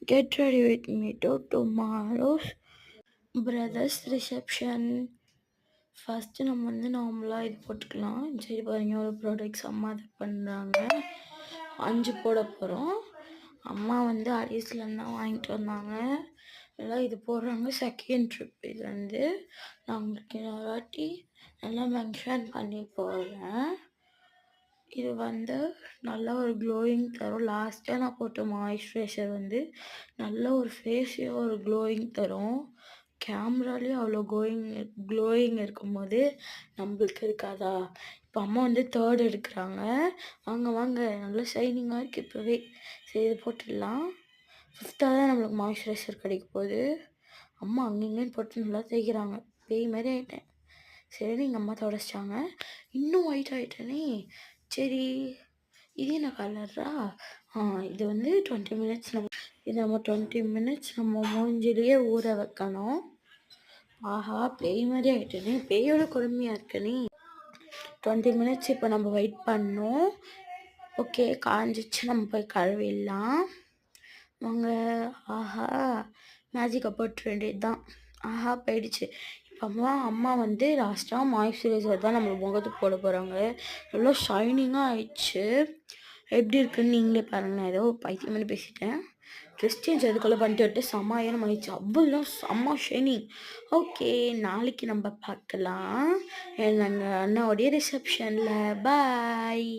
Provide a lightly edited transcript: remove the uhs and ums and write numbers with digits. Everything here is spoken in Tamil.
Get ready with me to tomorrow's brother's reception. First நம்ம வந்து நார்மலாக இது போட்டுக்கலாம். சரி பாருங்க, ஒரு ப்ராடக்ட்ஸ் அம்மா இது பண்ணுறாங்க. 5 போட போகிறோம். அம்மா வந்து அரிசிலேருந்து தான் வாங்கிட்டு வந்தாங்க. எல்லாம் இது போடுறாங்க. செகண்ட் ட்ரிப் இது வந்து நான் உங்களுக்கு இன்னொரு வாட்டி நல்லா மென்ஷன் பண்ணி போடுறேன். இது வந்து நல்ல ஒரு க்ளோயிங் தரும். லாஸ்ட்டாக நான் போட்ட மாய்ஸ்சரைசர் வந்து நல்ல ஒரு ஃபேஸே ஒரு க்ளோயிங் தரும். கேமராலேயே அவ்வளோ க்ளோயிங் இருக்கும்போது நம்மளுக்கு இருக்காதா? இப்போ அம்மா வந்து 3rd எடுக்கிறாங்க. வாங்க நல்லா ஷைனிங்காக இருக்குது இப்போவே. சரி இது போட்டுடலாம். 5th தான் நம்மளுக்கு மாய்ஸ்சரைசர் கிடைக்க போகுது. அம்மா அங்கங்கன்னு போட்டு நல்லா தேய்க்கிறாங்க. பேய் மாதிரி ஆகிட்டேன். சரி எங்கள் அம்மா தொடச்சிட்டாங்க. இன்னும் ஒயிட் ஆகிட்டேனே. சரி இது என்ன கலரா? இது வந்து 20 மினிட்ஸ் இது நம்ம 20 மினிட்ஸ் நம்ம மூஞ்சிலேயே ஊற வைக்கணும். ஆஹா, பேய் மாதிரி ஆகிட்டேனே. பேயோட கொடுமையாக இருக்கனே. 20 மினிட்ஸ் இப்போ நம்ம வெயிட் பண்ணோம். ஓகே, காஞ்சிச்சு. நம்ம போய் கழுவிடலாம் வாங்க. ஆஹா, மேஜிக்கை போட்டு வேண்டியது தான். ஆஹா, போயிடுச்சு. இப்போ அம்மா வந்து லாஸ்ட்டாக மாய்ஸ்சரைசர் தான் நம்ம முகத்துக்கு போட போகிறாங்க. எவ்வளோ ஷைனிங்காக ஆயிடுச்சு. எப்படி இருக்குன்னு நீங்களே பாருங்கள். நான் ஏதோ பைத்தியம் பண்ணி பேசிட்டேன். ட்ரெஸ் சேஞ்ச் அதுக்குள்ளே பண்ணிட்டு விட்டு செம்மாயிரம் ஆயிடுச்சு. அவ்வளோ செம்ம ஷைனிங். ஓகே, நாளைக்கு நம்ம பார்க்கலாம் நாங்கள் அண்ணாவுடைய ரிசப்ஷனில். பாய்.